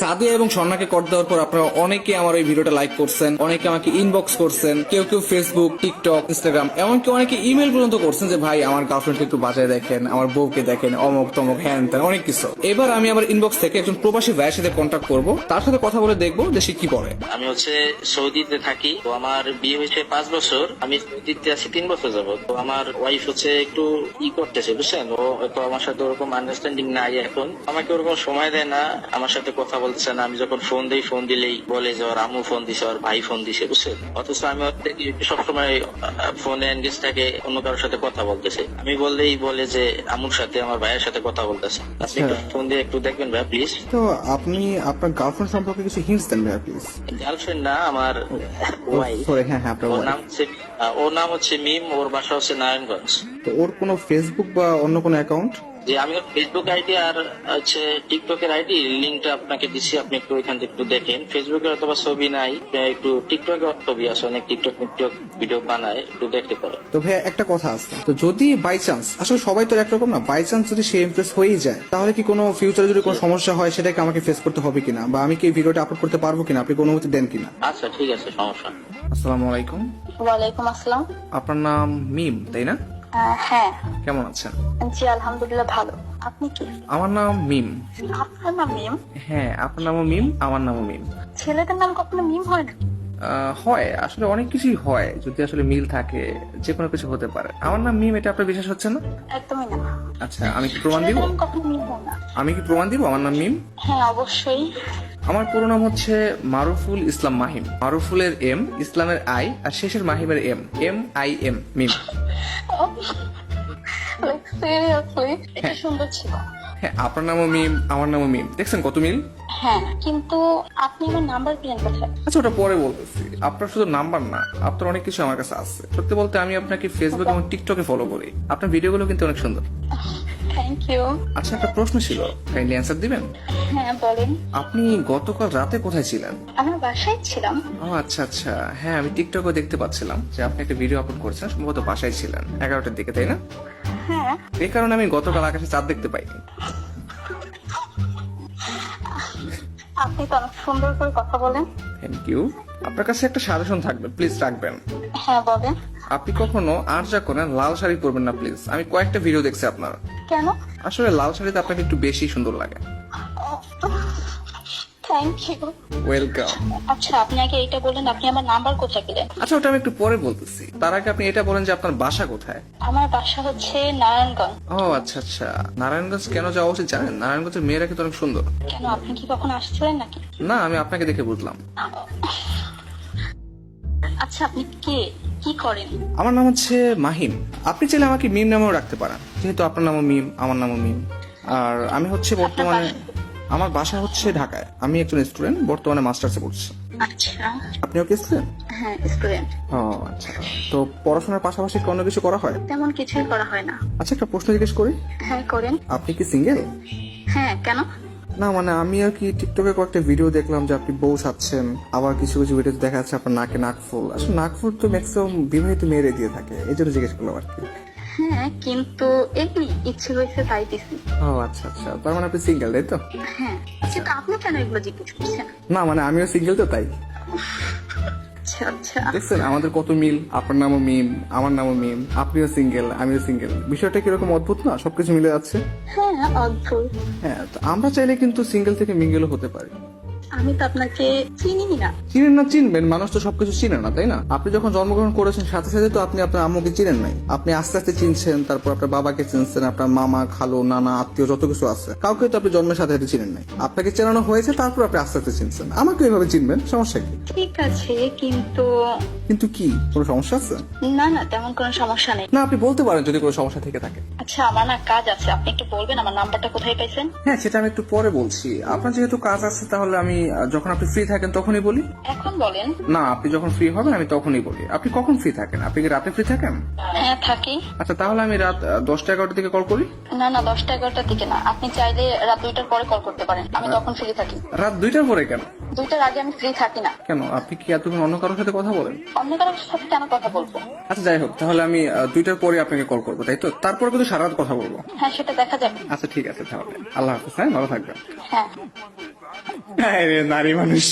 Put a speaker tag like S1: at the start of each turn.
S1: সাদিয়া এবং স্বর্ণাকে কর দেওয়ার পর আপনারা অনেকে আমার এই ভিডিওটা লাইক করছেন, অনেকে আমাকে ইনবক্স করছেন, কেউ কেউ ফেসবুক, টিকটক, ইনস্টাগ্রাম, এমনকি অনেকে ইমেল পর্যন্ত করছেন যে ভাই আমার গার্লফ্রেন্ডকে একটু বাজায় দেখেন, আমার বউকে দেখেন, অমুক তমক হ্যান ত্যান অনেক কিছু। এবার আমি আমার ইনবক্স থেকে একজন প্রবাসী ভাইয়ের সাথে কন্ট্যাক্ট করবো, তার সাথে কথা বলে দেখবো যে সে কি বলে।
S2: আমি সৌদিতে থাকি, তো আমার বিয়ে হয়েছে 5 বছর, আমি সৌদিতে আছি 3 বছর যাবত। তো আমার ওয়াইফ একটু করতেছে বুঝছেন, ও তো আমার সাথে ওরকম আন্ডারস্ট্যান্ডিং নাই এখন, আমাকে ওরকম সময় দেয় না, আমার সাথে কথা বলতেছে না। আমি যখন ফোন দিই, ফোন দিলেই বলে যে ওর আম্মু ফোন দিছে, ওর ভাই ফোন দিছে বুঝছেন। অথচ আমি সবসময় ফোনে এনগেজ থাকে, অন্য কারোর সাথে কথা বলতেছে। আমি বললেই বলে যে আম্মুর সাথে, আমার ভাইয়ের সাথে কথা বলতেছে। আপনি একটু ফোন দিয়ে একটু দেখবেন ভাই প্লিজ।
S1: তো আপনি আপনার গার্লফ্রেন্ড সম্পর্কে কিছু হিন্টস দেন ভাই প্লিজ।
S2: গার্লফ্রেন্ড না, আমার ওয়াইফ।
S1: সরি, হ্যাঁ হ্যাঁ, আপনার
S2: ওর নাম হচ্ছে মিম, ওর বাসা হচ্ছে নারায়ণগঞ্জ।
S1: তো ওর কোনো ফেসবুক বা অন্য কোনো অ্যাকাউন্ট?
S2: যে আমি ওর ফেসবুক আইডি আর টিকটকের আইডি লিঙ্কটা আপনাকে দিচ্ছি, আপনি একটু ওইখান থেকে একটু দেখেন। ফেসবুকে অথবা ছবি নাই, একটু টিকটকে ছবি আছে, অনেক টিকটক ভিডিও বানায়, একটু দেখতে পারো।
S1: তো ভাই একটা কথা আছে, তো যদি বাই চান্স, আসলে সবাই তো একরকম না, বাই চান্স যদি সে ইমপ্রেস হয়েই যায়, তাহলে কি কোনো ফিউচারে যদি কোনো সমস্যা হয় সেটাকে আমাকে ফেস করতে হবে কিনা, বা আমি কি ভিডিওটা আপলোড করতে পারবো কিনা, আপনি কোনো অনুমতি দেন কিনা?
S2: আচ্ছা ঠিক আছে, সমস্যা।
S1: আসসালামু আলাইকুম।
S3: ওয়ালাইকুম আসসালাম।
S1: আপনার নাম মিম তাই না?
S3: হ্যাঁ।
S1: কেমন আছেন?
S3: জি আলহামদুলিল্লাহ ভালো। আপনি কি?
S1: আমার নাম মিম।
S3: আপনার নাম মিম?
S1: হ্যাঁ, আপনার নামও মিম, আমার নামও মিম।
S3: ছেলেদের নাম কখনো মিম হয় না?
S1: হয়, আসলে অনেক কিছুই হয়, যদি আসলে মিল থাকে যে কোনো কিছু হতে পারে। আমার নাম মিম, এটা আপনার বিশ্বাস হচ্ছে না?
S3: একদমই না।
S1: আচ্ছা, আমি কি প্রমাণ দিব?
S3: ছেলেদের নাম কখনো মিম হয় না।
S1: আমি কি প্রমাণ দিব আমার নাম মিম?
S3: হ্যাঁ অবশ্যই।
S1: আমার পুরো নাম হচ্ছে মারুফুল ইসলাম মাহিম। মারুফুলের এম, ইসলামের আই, আর শেষের মাহিমের এম, MIM, মিম।
S3: সিরিয়াসলি এটা সুন্দর ছিল।
S1: হ্যাঁ, আপনার নামও মিম, আমার নামও মিম, দেখছেন কত মিল।
S3: হ্যাঁ কিন্তু আপনি আমার নাম্বার পেলেন কোথায়?
S1: আচ্ছা, ওটা পরে বলতেছি। আপনার শুধু নাম্বার না, আপনার অনেক কিছু আমার কাছে আছে। সত্যি বলতে আমি আপনাকে ফেসবুক এবং টিকটকে ফলো করি, আপনার ভিডিওগুলো কিন্তু অনেক সুন্দর।
S3: Thank you.
S1: আচ্ছা, একটা প্রশ্ন ছিল, কাইন্ডলি অ্যান্সার দিবেন?
S3: হ্যাঁ বলেন।
S1: আপনি গতকাল রাতে কোথায় ছিলেন?
S3: আমার বাসায় ছিলাম।
S1: ও আচ্ছা আচ্ছা, হ্যাঁ আমি টিকটকে দেখতে পাচ্ছিলাম যে আপনি একটা ভিডিও আপলোড করেছেন, সম্ভবত বাসায় ছিলেন 11টার দিকে, তাই না?
S3: হ্যাঁ।
S1: এই কারণে আমি গতকাল আকাশে চাঁদ দেখতে পাইনি।
S3: আপনি তো অনেক সুন্দর করে কথা বলেন।
S1: Thank you. আপনার কাছে একটা সাজেশন থাকবে, প্লিজ রাখবেন।
S3: হ্যাঁ বলেন।
S1: আপনি কখনো আর যা করেন লাল শাড়ি পরবেন না প্লিজ। আমি কয়েকটা ভিডিও দেখছি আপনার,
S3: কেন?
S1: আসলে লাল শাড়িতে আপনাকে একটু বেশি সুন্দর লাগে।
S3: Thank you.
S1: ওয়েলকাম।
S3: আচ্ছা আপনি আগে এইটা বলেন, আপনি আমার নাম্বার কোথায় পেলেন?
S1: আচ্ছা, ওটা আমি একটু পরে বলতেছি, তার আগে আপনি এটা বলেন যে আপনার বাসা কোথায়?
S3: আমার বাসা হচ্ছে নারায়ণগঞ্জ।
S1: ও আচ্ছা আচ্ছা, নারায়ণগঞ্জ কেন যাওয়া উচিত জানেন? নারায়ণগঞ্জের মেয়েরা কিন্তু অনেক সুন্দর।
S3: কেন, আপনি কি কখনো আসছিলেন নাকি?
S1: না, আমি আপনাকে দেখে বুঝলাম।
S3: আচ্ছা আপনি কি করেন?
S1: আমার নাম হচ্ছে মাহিম। আপনি চাইলে আমাকে মিম নামেও রাখতে পারেন, যেহেতু আপনার নামও মিম, আমার নামও মিম। আর আমি হচ্ছে বর্তমানে, আমার বাসা হচ্ছে ঢাকায়। আমি একজন স্টুডেন্ট, বর্তমানে মাস্টার্সে পড়ছি।
S3: আচ্ছা।
S1: আপনিও কি স্টুডেন্ট?
S3: হ্যাঁ স্টুডেন্ট।
S1: ও আচ্ছা, তো পড়াশোনার পাশাপাশি কি অন্য কিছু করা হয়?
S3: তেমন কিছুই করা হয় না।
S1: আচ্ছা, একটা প্রশ্ন জিজ্ঞেস করি।
S3: হ্যাঁ করেন।
S1: আপনি কি সিঙ্গেল?
S3: হ্যাঁ কেন?
S1: না মানে আমি আর কি টিকটকে কয়েকটা ভিডিও দেখলাম যে আপনি বউ সাচ্ছেন, আবার কিছু কিছু ভিডিওতে দেখা যাচ্ছে আপনার নাকে নাকফুল। আসলে নাকফুল তো ম্যাক্সিমাম বিবাহিত মেয়েরে দিয়ে থাকে, এই জন্য জিজ্ঞেস করলাম আর কি।
S3: হ্যাঁ কিন্তু এমনি ইচ্ছে হয়েছে তাই দিছি।
S1: ও আচ্ছা আচ্ছা, তার মানে আপনি সিঙ্গেল তাই তো?
S3: হ্যাঁ কিন্তু আপনি কেন এগুলো জিজ্ঞেস করছেন?
S1: না মানে আমিও সিঙ্গেল তো তাই।
S3: আচ্ছা আচ্ছা।
S1: দেখছেন আমাদের কত মিল, আপনার নামও মিম, আমার নামও মিম, আপনিও সিঙ্গেল, আমিও সিঙ্গেল। বিষয়টা কিরকম অদ্ভুত না, সবকিছু মিলে যাচ্ছে।
S3: হ্যাঁ অদ্ভুত।
S1: হ্যাঁ, তো আমরা চাইলে কিন্তু সিঙ্গেল থেকে মিঙ্গেলও হতে পারি।
S3: আমি তো আপনাকে চিনি না।
S1: চিনেন না, চিনবেন, মানুষ তো সবকিছু চিনে না তাই না? আপনি যখন জন্মগ্রহণ করেছেন সাথে সাথে তো আপনি আপনার আম্মুকে চিনেন নাই, আপনি আস্তে আস্তে চিনছেন, তারপর আপনার বাবাকে চিনছেন, আপনার মামা খালু নানা আত্মীয় যত কিছু আছে, কাউকে তো আপনি জন্মের সাথে সাথে চিনেন নাই। আপনাকে চেনানো হয়েছে, তারপর আপনি আস্তে আস্তে চিনছেন। আমাকে এইভাবে চিনবেন, সমস্যা কি?
S3: ঠিক আছে কিন্তু
S1: কিন্তু কি, কোনো সমস্যা আছে?
S3: না না তেমন কোনো সমস্যা নেই।
S1: না, আপনি বলতে পারেন যদি কোনো সমস্যা থেকে থাকে।
S3: আচ্ছা আমার না কাজ আছে, আপনি একটু বলবেন আমার নাম্বারটা কোথায় পাইছেন?
S1: হ্যাঁ, সেটা আমি একটু পরে বলছি। আপনার যেহেতু কাজ আছে, তাহলে আমি যখন আপনি ফ্রি থাকেন তখনই বলি।
S3: এখন বলেন।
S1: না, আপনি যখন ফ্রি হবেন আমি তখনই বলি। আপনি কখন ফ্রি থাকেন? আপনি কি রাতে ফ্রি থাকেন?
S3: হ্যাঁ থাকি।
S1: আচ্ছা, তাহলে আমি রাত 10টা-11টার দিকে কল করি।
S3: না না 10টা-11টার দিকে না, আপনি চাইলে রাত 2টার পরে কল করতে পারেন, আমি তখন ফ্রি থাকি।
S1: রাত 2টার পরে কেন?
S3: 2টার আগে আমি ফ্রি থাকি না।
S1: কেন, আপনি কি এতক্ষণ অন্য কারোর সাথে কথা বলেন?
S3: অন্য কারোর সাথে কেন কথা বলবো?
S1: আচ্ছা যাই হোক, তাহলে আমি 2টার পরে আপনাকে কল করবো, তাই তো? তারপর কিন্তু সারা রাত কথা বলবো।
S3: হ্যাঁ, সেটা দেখা যাবে।
S1: আচ্ছা ঠিক আছে তাহলে, আল্লাহ হাফেজ, হ্যাঁ ভালো থাকবেন।
S3: হ্যাঁ।
S1: হ্যাঁ রে, নারী মানুষ।